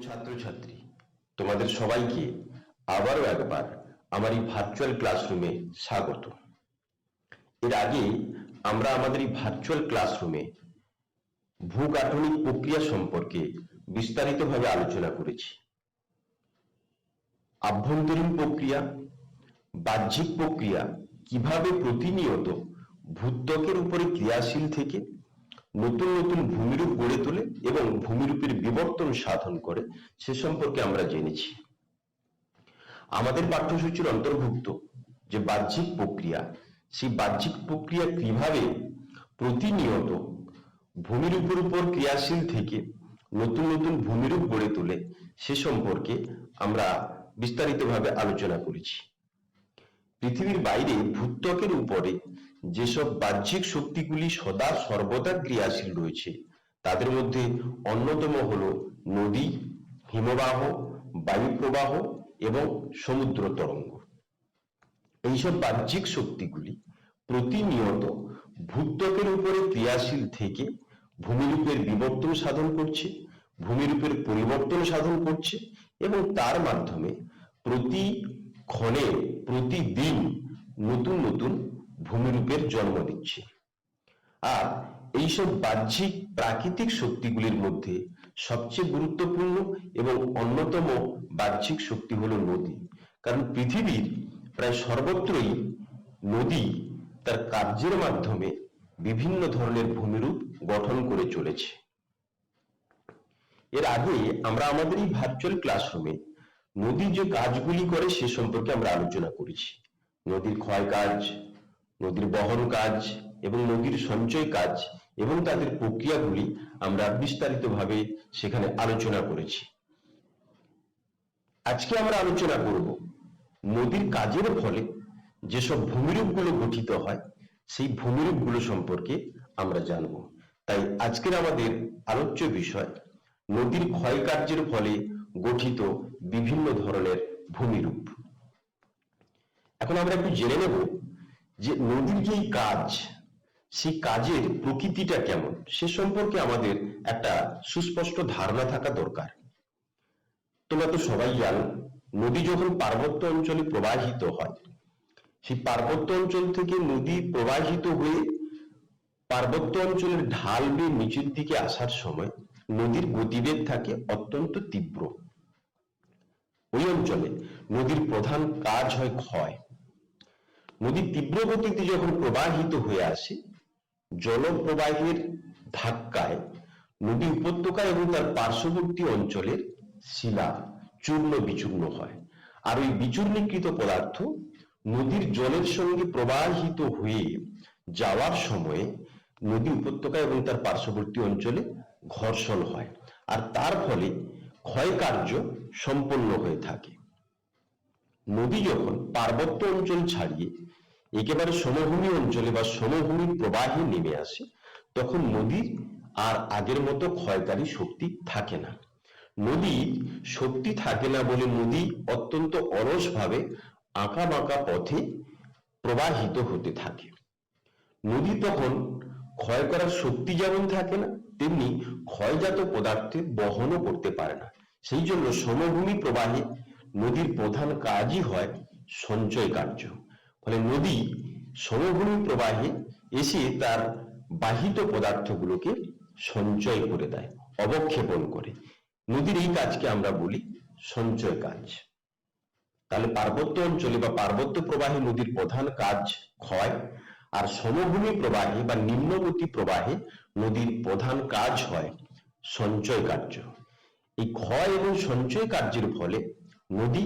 ছাত্রছাত্রী, তোমাদের সবাইকে আবারও একবার আমার এই ভার্চুয়াল ক্লাসরুমে স্বাগত। এর আগে আমরা আমাদের এই ভার্চুয়াল ক্লাসরুমে ভূগাঠনিক প্রক্রিয়া সম্পর্কে বিস্তারিতভাবে আলোচনা করেছি। আভ্যন্তরীণ প্রক্রিয়া, বাহ্যিক প্রক্রিয়া কিভাবে প্রতিনিয়ত ভূত্বকের উপরে ক্রিয়াশীল থেকে নতুন নতুন ভূমিরূপ গড়ে তোলে এবং ভূমিরূপের বিবর্তন সাধন করে সে সম্পর্কে আমরা জেনেছি। আমাদের পাঠ্যসূচির অন্তর্ভুক্ত যে বাহ্যিক প্রক্রিয়া, সেই বাহ্যিক প্রক্রিয়া কিভাবে প্রতিনিয়ত ভূমিরূপের উপর ক্রিয়াশীল থেকে নতুন নতুন ভূমিরূপ গড়ে তোলে সে সম্পর্কে আমরা বিস্তারিতভাবে আলোচনা করেছি। পৃথিবীর বাইরে ভূত্বকের উপরে যেসব বাহ্যিক শক্তিগুলি সদা সর্বদা ক্রিয়াশীল রয়েছে তাদের মধ্যে অন্যতম হলো নদী, হিমবাহ, বায়ু প্রবাহ এবং সমুদ্র তরঙ্গ। এইসব বাহ্যিক শক্তিগুলি প্রতিনিয়ত ভূত্বকের উপরে ক্রিয়াশীল থেকে ভূমিরূপের বিবর্তন সাধন করছে, ভূমিরূপের পরিবর্তন সাধন করছে এবং তার মাধ্যমে প্রতি ক্ষণে প্রতিদিন নতুন নতুন ভূমিরূপের জন্ম দিচ্ছে। আর এইসব বাহ্যিক প্রাকৃতিক শক্তিগুলির মধ্যে সবচেয়ে গুরুত্বপূর্ণ এবং অন্যতম বাহ্যিক শক্তি হলো নদী। কারণ পৃথিবীর প্রায় সর্বত্রই নদী তার কার্যের মাধ্যমে বিভিন্ন ধরনের ভূমিরূপ গঠন করে চলেছে। এর আগে আমরা আমাদের এই ভার্চুয়াল ক্লাসরুমে নদী যে কাজগুলি করে সে সম্পর্কে আমরা আলোচনা করেছি। নদীর ক্ষয় কাজ, নদীর বহন কাজ এবং নদীর সঞ্চয় কাজ এবং তাদের প্রক্রিয়াগুলি আমরা বিস্তারিতভাবে সেখানে আলোচনা করেছি। আজকে আমরা আলোচনা করব নদীর কাজের ফলে যেসব ভূমিরূপগুলো গঠিত হয় সেই ভূমিরূপগুলো সম্পর্কে আমরা জানব। তাই আজকের আমাদের আলোচ্য বিষয় নদীর ক্ষয় কার্যের ফলে গঠিত বিভিন্ন ধরনের ভূমিরূপ। এখন আমরা একটু জেনে নেব যে নদীর যে কাজ, সেই কাজের প্রকৃতিটা কেমন সে সম্পর্কে আমাদের একটা সুস্পষ্ট ধারণা থাকা দরকার। তোমরা তো সবাই জানো, নদী যখন পার্বত্য অঞ্চলে প্রবাহিত হয়, সেই পার্বত্য অঞ্চল থেকে নদী প্রবাহিত হয়ে পার্বত্য অঞ্চলের ঢাল বেয়ে নিচের দিকে আসার সময় নদীর গতিবেগ থাকে অত্যন্ত তীব্র। ওই অঞ্চলে নদীর প্রধান কাজ হয় ক্ষয়। নদী তীব্র গতিতে যখন প্রবাহিত হয়ে আসে, জলপ্রবাহের ধাক্কায় নদী উপত্যকা এবং তার পার্শ্ববর্তী অঞ্চলের শিলা চূর্ণ বিচূর্ণ হয়। আর ওই বিচূর্ণীকৃত পদার্থ নদীর জলের সঙ্গে প্রবাহিত হয়ে যাওয়ার সময়ে নদী উপত্যকা এবং তার পার্শ্ববর্তী অঞ্চলে ঘর্ষণ হয়, আর তার ফলে ক্ষয় কার্য সম্পন্ন হয়ে থাকে। নদী যখন পার্বত্য অঞ্চল ছাড়িয়ে একেবারে সমভূমি অঞ্চলে বা সমভূমির প্রবাহে নেমে আসে, তখন নদীর আর আগের মতো ক্ষয়কারী শক্তি থাকে না। নদী শক্তি থাকে না বলে নদী অত্যন্ত অলসভাবে আঁকা বাঁকা পথে প্রবাহিত হতে থাকে। নদী তখন ক্ষয় করার শক্তি যেমন থাকে না, তেমনি ক্ষয়জাত পদার্থের বহনও করতে পারে না। সেই জন্য সমভূমি প্রবাহে নদীর প্রধান কাজই হয় সঞ্চয় কার্য। ফলে নদী সমভূমি প্রবাহে এসে তার বাহিত পদার্থগুলোকে সঞ্চয় করে দেয়, অবক্ষেপণ করে। নদীর এই কাজকে আমরা বলি সঞ্চয় কাজ। তাহলে পার্বত্য অঞ্চলে বা পার্বত্য প্রবাহে নদীর প্রধান কাজ ক্ষয়, আর সমভূমি প্রবাহে বা নিম্নগতি প্রবাহে নদীর প্রধান কাজ হয় সঞ্চয় কার্য। এই ক্ষয় এবং সঞ্চয় কার্যের ফলে নদী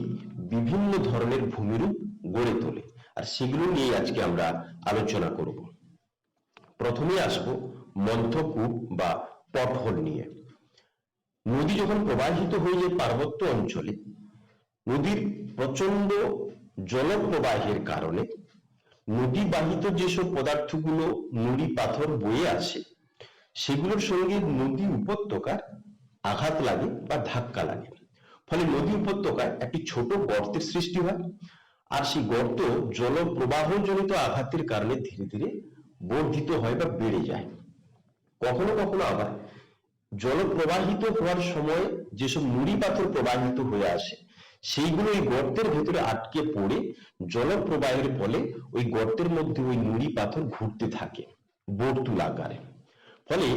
বিভিন্ন ধরনের ভূমিরূপ গড়ে তোলে, আর সেগুলো নিয়ে আজকে আমরা আলোচনা করব। প্রথমে আসবো মন্থকূপ বা পটহোল নিয়ে। নদী যখন প্রবাহিত হয়ে যায় পার্বত্য অঞ্চলে, নদীর প্রচন্ড জলপ্রবাহের কারণে নদী বাহিত যেসব পদার্থগুলো নুড়ি পাথর বয়ে আসে, সেগুলোর সঙ্গে নদী উপত্যকার আঘাত লাগে বা ধাক্কা লাগে। ফলে নদী উপত্যকায় একটি ছোট গর্তের সৃষ্টি হয়, আর সেই গর্ত জলপ্রবাহ জনিত আঘাতের কারণে ধীরে ধীরে বর্ধিত হয় বা বেড়ে যায়। কখনো কখনো আবার জলপ্রবাহিত হওয়ার সময় যেসব নুড়ি পাথর প্রবাহিত হয়ে আসে, সেইগুলো ওই গর্তের ভেতরে আটকে পড়ে জলপ্রবাহের ফলে ওই গর্তের মধ্যে ওই নুড়ি পাথর ঘুরতে থাকে বর্তুল আকারে। ফলে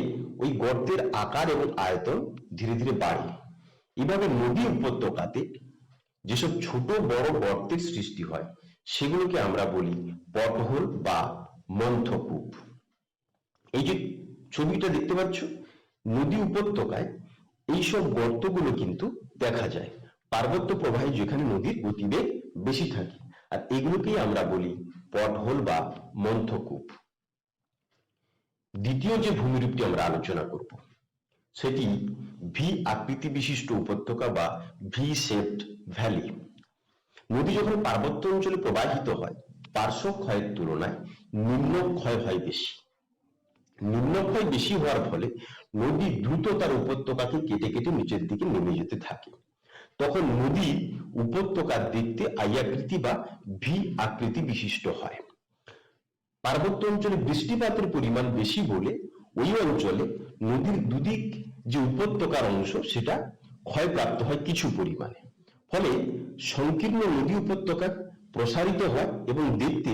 ওই গর্তের আকার এবং আয়তন ধীরে ধীরে বাড়ে। এভাবে নদী উপত্যকাতে যেসব ছোট বড় গর্তের সৃষ্টি হয়, সেগুলোকে আমরা বলি পটহোল বা মন্থকূপ। এই যে ছবিটা দেখতে পাচ্ছ, নদী উপত্যকায় এইসব গর্তগুলো কিন্তু দেখা যায় পার্বত্য প্রবাহে, যেখানে নদীর গতিবেগ বেশি থাকে, আর এগুলোকেই আমরা বলি পটহোল বা মন্থকূপ। দ্বিতীয় যে ভূমিরূপটি আমরা আলোচনা করব, সেটি ভি আকৃতি বিশিষ্ট উপত্যকা বা ভি শেপড ভ্যালি। নদী যখন পার্বত্য অঞ্চলে প্রবাহিত হয়, পার্শ্ব ক্ষয়ের তুলনায় নিম্ন ক্ষয় হয় বেশি। নিম্নক্ষয় বেশি হওয়ার ফলে নদী দ্রুত তার উপত্যকাকে কেটে কেটে নিচের দিকে নেমে যেতে থাকে। তখন নদী উপত্যকা দেখতে আই আকৃতি বা ভি আকৃতি বিশিষ্ট হয়। পার্বত্য অঞ্চলে বৃষ্টিপাতের পরিমাণ বেশি বলে ওই অঞ্চলে নদীর দুদিক যে উপত্যকার অংশ, সেটা ক্ষয়প্রাপ্ত হয় কিছু পরিমাণে। ফলে সংকীর্ণ নদী উপত্যকা প্রসারিত হয় এবং দেখতে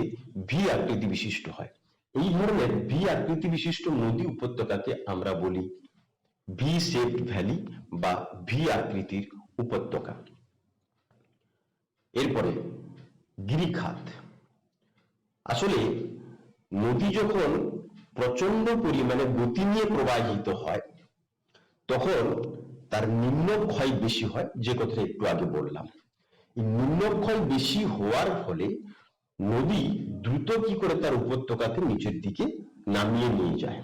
ভি আকৃতি বিশিষ্ট হয়। এই ধরনের ভি আকৃতি বিশিষ্ট নদী উপত্যকাকে আমরা বলি ভি শেপড ভ্যালি বা ভি আকৃতির উপত্যকা। এরপরে গিরিখাত। আসলে নদী যখন প্রচন্ড পরিমাণে গতি নিয়ে প্রবাহিত হয়, তখন তার নিম্নক্ষয় বেশি হয়, যে কথাটা একটু আগে বললাম। এই নিম্নক্ষয় বেশি হওয়ার ফলে নদী দ্রুত কি করে তার উপত্যকাকে নিচের দিকে নামিয়ে নিয়ে যায়।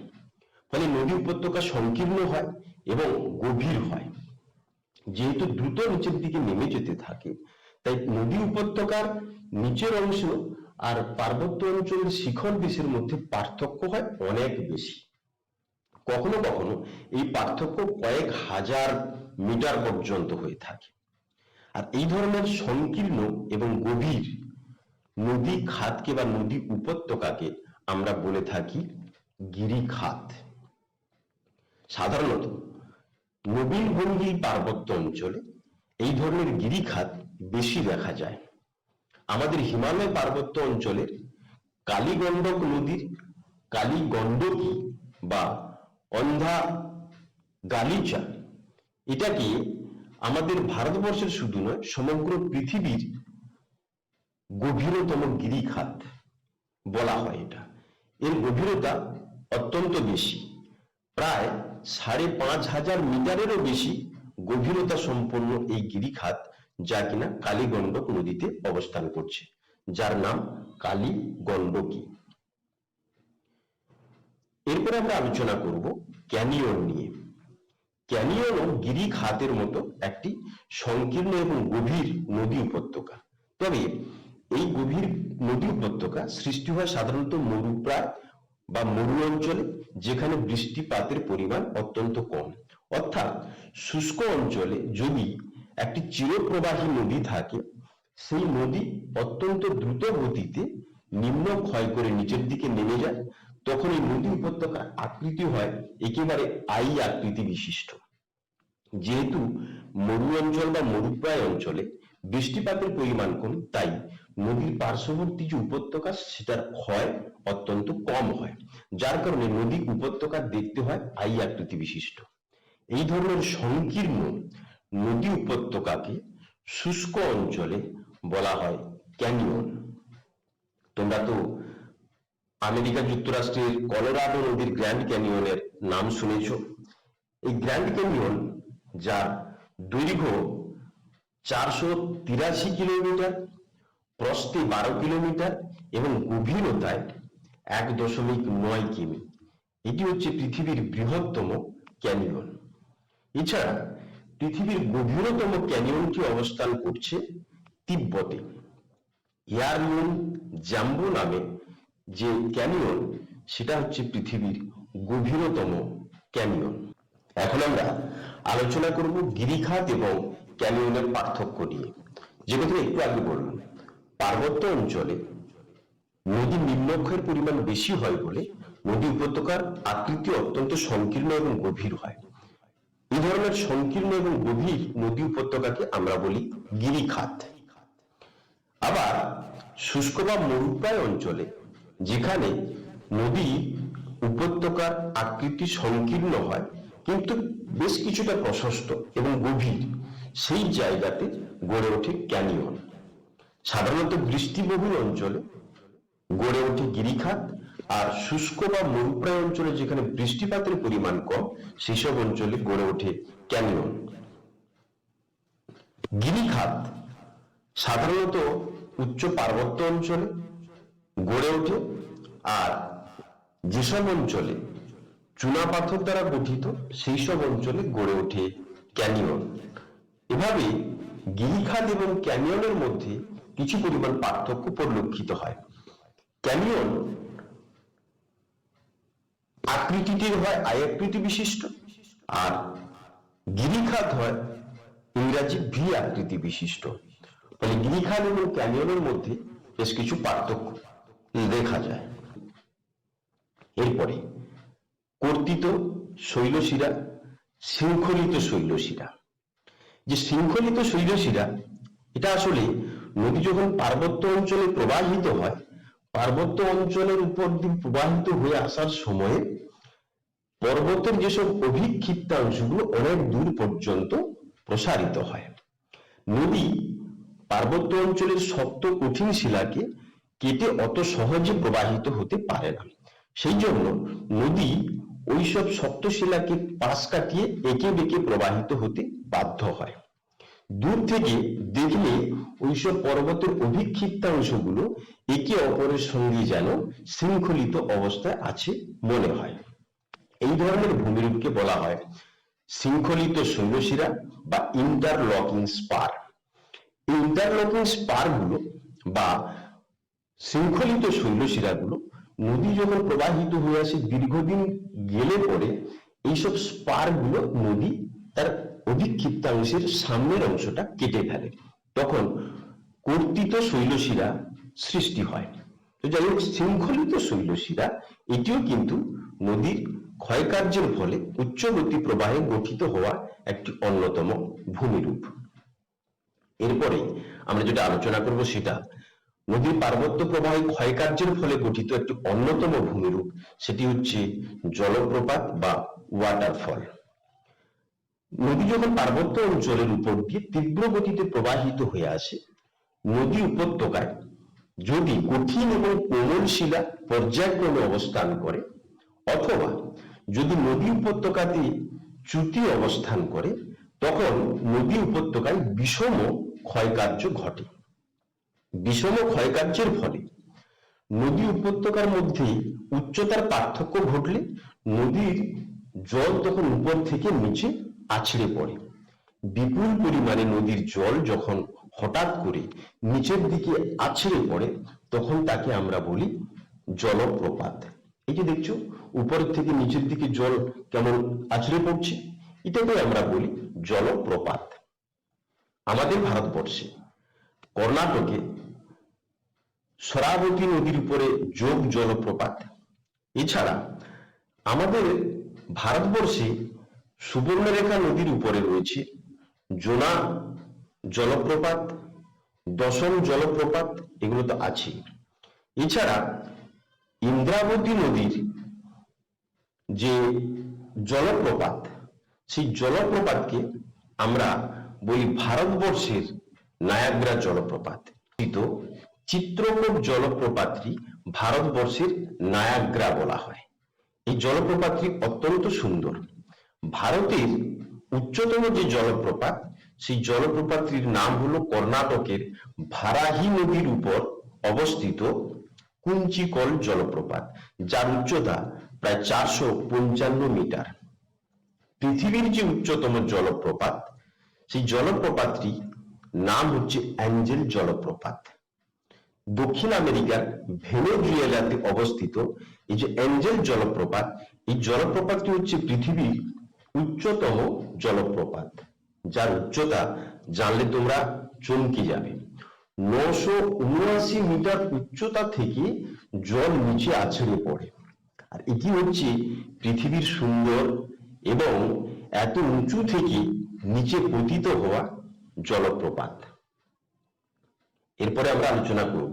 ফলে নদী উপত্যকা সংকীর্ণ হয় এবং গভীর হয়। যেহেতু দ্রুত নিচের দিকে নেমে যেতে থাকে, তাই নদী উপত্যকার নিচের অংশ আর পার্বত্য অঞ্চলের শিখর দেশের মধ্যে পার্থক্য হয় অনেক বেশি। কখনো কখনো এই পার্থক্য কয়েক হাজার মিটার পর্যন্ত হয়ে থাকে। আর এই ধরনের সংকীর্ণ এবং গভীর নদী খাতকে বা নদী উপত্যকাকে আমরা বলে থাকি গিরিখাত। সাধারণত নবীনভঙ্গি পার্বত্য অঞ্চলে এই ধরনের গিরিখাত বেশি দেখা যায়। আমাদের হিমালয় পার্বত্য অঞ্চলের কালীগণ্ডক নদীর কালীগণ্ডকী বা অন্ধা গালিচা, এটাকে আমাদের ভারতবর্ষের শুধু নয়, সমগ্র পৃথিবীর গভীরতম গিরিখাত বলা হয়। এটা এর গভীরতা অত্যন্ত বেশি, প্রায় 5,500 মিটারেরও বেশি গভীরতা সম্পন্ন এই গিরিখাত, যা কিনা কালীগণ্ডক নদীতে অবস্থান করছে, যার নাম কালীগণ্ডকী। এরপরে আমরা আলোচনা করব ক্যানিয়ন নিয়ে। ক্যানিয়নও গিরিখাতের মতো একটি সংকীর্ণ এবং গভীর নদী উপত্যকা। তবে এই গভীর নদী উপত্যকা সৃষ্টি হয় সাধারণত মরুপ্রায় বা মরু অঞ্চলে, যেখানে বৃষ্টিপাতের পরিমাণ অত্যন্ত কম। অর্থাৎ শুষ্ক অঞ্চলে যদি একটি চিরপ্রবাহী নদী থাকে, সেই নদী অত্যন্ত দ্রুত গতিতে নিম্ন ক্ষয় করে নিচের দিকে নেমে যায়, তখন এই নদী উপত্যকার আকৃতি হয় একেবারে আই আকৃতি বিশিষ্ট। যেহেতু মরু অঞ্চল বা মরুপ্রায় অঞ্চলে বৃষ্টিপাতের পরিমাণ কম, তাই নদীর পার্শ্ববর্তী যে উপত্যকা, সেটার ক্ষয় অত্যন্ত কম হয়, যার কারণে নদী উপত্যকা দেখতে হয় আই আকৃতি বিশিষ্ট। এই ধরনের সংকীর্ণ নদী উপত্যকাকে শুষ্ক অঞ্চলে বলা হয় ক্যানিয়ন। তোমরা তো আমেরিকা যুক্তরাষ্ট্রের কলোরাডো নদীর গ্র্যান্ড ক্যানিয়নের নাম শুনেছ। এই গ্র্যান্ড ক্যানিয়ন, যার দৈর্ঘ্য 483 কিলোমিটার, প্রস্থে 12 কিলোমিটার এবং গভীরতায় 1.9 কিমি। এটি হচ্ছে পৃথিবীর বৃহত্তম ক্যানিয়ন। এছাড়া পৃথিবীর গভীরতম ক্যানিয়নটি অবস্থান করছে তিব্বতে। ইয়ারলুন জাম্বো নামে যে ক্যানিয়ন, সেটা হচ্ছে পৃথিবীর গভীরতম ক্যানিয়ন। এখন আমরা আলোচনা করব গিরিখাত এবং ক্যানিয়নের পার্থক্য নিয়ে। যে কথা একটু আগে বললাম, পার্বত্য অঞ্চলে নদীর নিম্নক্ষয়ের পরিমাণ বেশি হয় বলে নদী উপত্যকার আকৃতি অত্যন্ত সংকীর্ণ এবং গভীর হয়। এই ধরনের সংকীর্ণ এবং গভীর নদী উপত্যকাকে আমরা বলি গিরিখাত। আবার শুষ্ক বা মরুপ্রায় অঞ্চলে, যেখানে নদী উপত্যকার আকৃতি সংকীর্ণ হয় কিন্তু বেশ কিছুটা প্রশস্ত এবং গভীর, সেই জায়গাতে গড়ে ওঠে ক্যানিয়ন। সাধারণত বৃষ্টিবহুল অঞ্চলে গড়ে ওঠে গিরিখাত, আর শুষ্ক বা মরুপ্রায় অঞ্চলে যেখানে বৃষ্টিপাতের পরিমাণ কম, সেসব অঞ্চলে গড়ে ওঠে ক্যানিয়ন। গিরিখাত সাধারণত উচ্চ পার্বত্য অঞ্চলে গড়ে ওঠে, আর যেসব অঞ্চলে চুনাপাথর দ্বারা গঠিত সেই সব অঞ্চলে গড়ে ওঠে ক্যানিয়ন। এভাবে গিরিখাত এবং ক্যানিয়নের মধ্যে কিছু পরিমাণ পার্থক্য পরিলক্ষিত হয়। ক্যানিয়ন আকৃতিটির হয় আয়াকৃতি বিশিষ্ট, আর গিরিখাত হয় ইংরাজি ভি আকৃতি বিশিষ্ট। ফলে গিরিখাত এবং ক্যানিয়নের মধ্যে বেশ কিছু পার্থক্য দেখা যায়। এরপরে কর্তিত শৈলশিরা, শৃঙ্খলিত শৈলশিরা। যে শৃঙ্খলিত শৈলশিরা, এটা আসলে নদী যখন পার্বত্য অঞ্চলে প্রবাহিত হয়, পার্বত্য অঞ্চলের উপর দিয়ে প্রবাহিত হয়ে আসার সময়ে পর্বতের যেসব অভিক্ষিপ্তাংশগুলো অনেক দূর পর্যন্ত প্রসারিত হয়। নদী পার্বত্য অঞ্চলের শক্ত কঠিন শিলাকে কেটে অত সহজে প্রবাহিত হতে পারে না। সেই জন্য নদী ওইসব শক্ত শিলাকে পাশ কাটিয়ে এঁকে বেঁকে প্রবাহিত হতে বাধ্য হয়। দূর থেকে দেখলে ওইসব পর্বতের অভিক্ষিপ্তাংশগুলো একে অপরের সঙ্গে যেন শৃঙ্খলিত অবস্থায় আছে মনে হয়। এই ধরনের ভূমিরূপকে বলা হয় শৃঙ্খলিত শৈলশিরা বা ইন্টারলকিং স্পার। এই ইন্টারলকিং স্পার গুলো বা শৃঙ্খলিত শৈলশিরাগুলো নদী যখন প্রবাহিত হয়ে আসে দীর্ঘদিন গেলে পরে এইসব স্পার গুলো নদী তার অভিক্ষিপ্তাংশের সামনের অংশটা কেটে ফেলে, তখন কর্তিত শৈলশিরা সৃষ্টি হয়। তো যাই হোক, শৃঙ্খলিত শৈলশিরা এটিও কিন্তু নদীর ক্ষয়কার্যের ফলে উচ্চগতি প্রবাহে গঠিত হওয়া একটি অন্যতম ভূমিরূপ। এরপরে আমরা যেটা আলোচনা করব সেটা নদীর পার্বত্য প্রবাহে ক্ষয়কার্যের ফলে গঠিত একটি অন্যতম ভূমিরূপ, সেটি হচ্ছে জলপ্রপাত বা ওয়াটারফল। নদী যখন পার্বত্য অঞ্চলের উপর দিয়ে তীব্র গতিতে প্রবাহিত হয়ে আসে, নদী উপত্যকায় যদি কঠিন এবং কোমল শিলা পর্যায়ক্রমে অবস্থান করে, অথবা যদি নদী উপত্যকাতে চ্যুতি অবস্থান করে, তখন নদী উপত্যকায় বিষম ক্ষয়কার্য ঘটে। বিষম ক্ষয়কার্যের ফলে নদী উপত্যকার মধ্যে উচ্চতার পার্থক্য ঘটলে নদীর জল তখন উপর থেকে নিচে আছড়ে পড়ে। বিপুল পরিমাণে নদীর জল যখন হঠাৎ করে নিচের দিকে আছড়ে পড়ে, তখন তাকে আমরা বলি জলপ্রপাত। এই যে দেখছো উপরের থেকে নিচের দিকে জল কেমন আছড়ে পড়ছে, এটাকে আমরা বলি জলপ্রপাত। আমাদের ভারতবর্ষে কর্ণাটকে শরাবতী নদীর উপরে যোগ জলপ্রপাত, এছাড়া আমাদের ভারতবর্ষে সুবর্ণরেখা নদীর উপরে রয়েছে জোনা জলপ্রপাত, দশম জলপ্রপাত, এগুলো তো আছে। এছাড়া ইন্দ্রাবতী নদীর যে জলপ্রপাত, সেই জলপ্রপাতকে আমরা বলি ভারতবর্ষের নায়াগ্রা জলপ্রপাত। চিত্রকূট জলপ্রপাতটি ভারতবর্ষের নায়াগ্রা বলা হয়। এই জলপ্রপাতটি অত্যন্ত সুন্দর। ভারতের উচ্চতম যে জলপ্রপাত, সেই জলপ্রপাতটির নাম হলো কর্ণাটকের ভারাহি নদীর উপর অবস্থিত কুঞ্চিকল জলপ্রপাত, যার উচ্চতা প্রায় 455 মিটার। পৃথিবীর যে উচ্চতম জলপ্রপাত, সেই জলপ্রপাতটি নাম হচ্ছে অ্যাঞ্জেল জলপ্রপাত। দক্ষিণ আমেরিকার ভেনেজুয়েলাতে অবস্থিত এই যে অ্যাঞ্জেল জলপ্রপাত, এই জলপ্রপাতটি হচ্ছে পৃথিবীর উচ্চতম জলপ্রপাত, যার উচ্চতা জানলে তোমরা চমকে যাবে। 979 মিটার উচ্চতা থেকে জল নিচে আছড়ে পড়ে। আর এটি হচ্ছে পৃথিবীর সুন্দর এবং এত উঁচু থেকে নিচে পতিত হওয়া জলপ্রপাত। এরপরে আমরা আলোচনা করব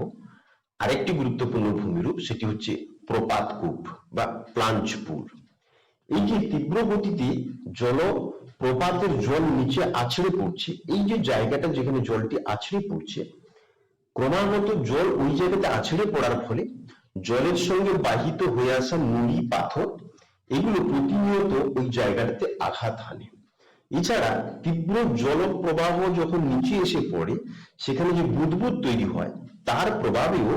আরেকটি গুরুত্বপূর্ণ ভূমিরূপ, সেটি হচ্ছে প্রপাতকূপ বা প্লাঞ্চ পুল। এই যে তীব্র গতিতে জলপ্রপাতের জল নিচে আছড়ে পড়ছে, এই যে জায়গাটা যেখানে জলটি আছড়ে পড়ছে, ক্রমাগত জল ওই জায়গাতে আছড়ে পড়ার ফলে জলের সঙ্গে বাহিত হয়ে আসা নুড়ি পাথর এগুলো প্রতিনিয়ত ওই জায়গাটাতে আঘাত হানে। এছাড়া তীব্র জলপ্রবাহ যখন নিচে এসে পড়ে, সেখানে যে বুদবুদ তৈরি হয়, তার প্রভাবেও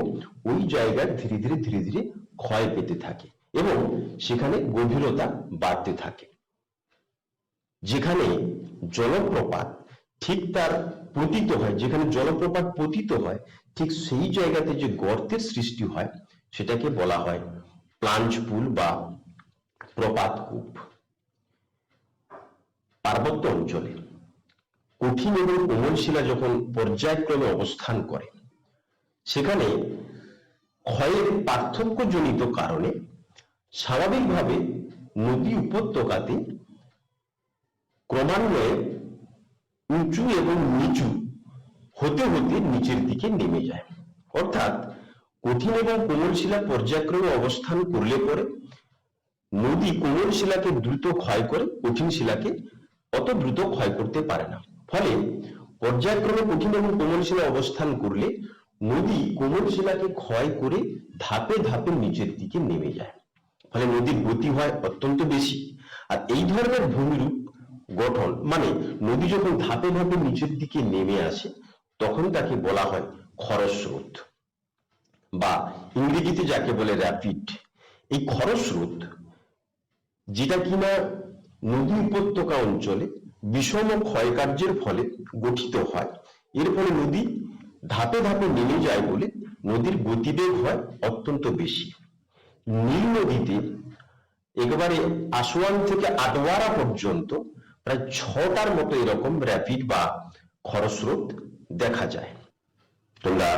ওই জায়গা ধীরে ধীরে ধীরে ধীরে ক্ষয় পেতে থাকে এবং সেখানে গভীরতা বাড়তে থাকে। যেখানে জলপ্রপাত ঠিক তার পতিত হয়, যেখানে জলপ্রপাত পতিত হয়, ঠিক সেই জায়গাতে যে গর্তের সৃষ্টি হয় সেটাকে বলা হয় প্লাঞ্চ পুল বা প্রপাতকূপ। পার্বত্য অঞ্চলে কঠিন এবং কোমল শিলা যখন পর্যায়ক্রমে অবস্থান করে, সেখানে ক্ষয়ের পার্থক্যজনিত কারণে স্বাভাবিকভাবে নদী উপত্যকাতে ক্রমান্বয়ে উঁচু এবং নিচু হতে হতে নিচের দিকে নেমে যায়। অর্থাৎ কঠিন এবং কোমল শিলা পর্যায়ক্রমে অবস্থান করলে পরে নদী কোমল শিলাকে দ্রুত ক্ষয় করে, কঠিন শিলাকে অত দ্রুত ক্ষয় করতে পারে না। ফলে পর্যায়ক্রমে কঠিন এবং কোমল শিলা অবস্থান করলে নদী কোমল শিলাকে ক্ষয় করে ধাপে ধাপে নিচের দিকে নেমে যায়। ফলে নদীর গতি হয় অত্যন্ত বেশি। আর এই ধরনের ভূমিরূপ গঠন মানে নদী যখন ধাপে ধাপে নিচের দিকে নেমে আসে, তখন তাকে বলা হয় খরস্রোত বা ইংরেজিতে যাকে বলে র্যাপিড। এই খরস্রোত, যেটা কিনা নদী উপত্যকা অঞ্চলে বিষম ক্ষয়কার্যের ফলে গঠিত হয়, এর ফলে নদী ধাপে ধাপে নেমে যায় বলে নদীর গতিবেগ হয় অত্যন্ত বেশি। নীল নদীতে একেবারে আসোয়ান থেকে আটওয়ারা পর্যন্ত প্রায় 6টার মতো এরকম র্যাপিড বা খরস্রোত দেখা যায়। তোমরা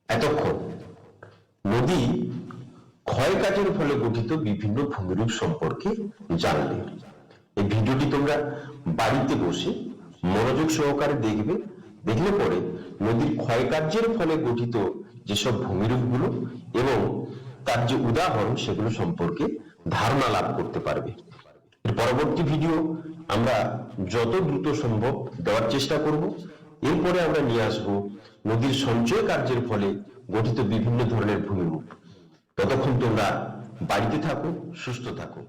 এতক্ষণ নদী ক্ষয়কার্যের ফলে গঠিত বিভিন্ন ভূমিরূপ সম্পর্কে জানলে। এই ভিডিওটি তোমরা বাড়িতে বসে মনোযোগ সহকারে দেখবে। দেখলে পরে নদীর ক্ষয়কার্যের ফলে গঠিত যেসব ভূমিরূপগুলো এবং তার যে উদাহরণ, সেগুলো সম্পর্কে ধারণা লাভ করতে পারবে। এর পরবর্তী ভিডিও আমরা যত দ্রুত সম্ভব দেওয়ার চেষ্টা করব। এরপরে আমরা নিয়ে আসব নদীর সঞ্চয় কার্যের ফলে গঠিত বিভিন্ন ধরনের ভূমিরূপ। ততক্ষণ তোমরা বাড়িতে থাকো, সুস্থ থাকো।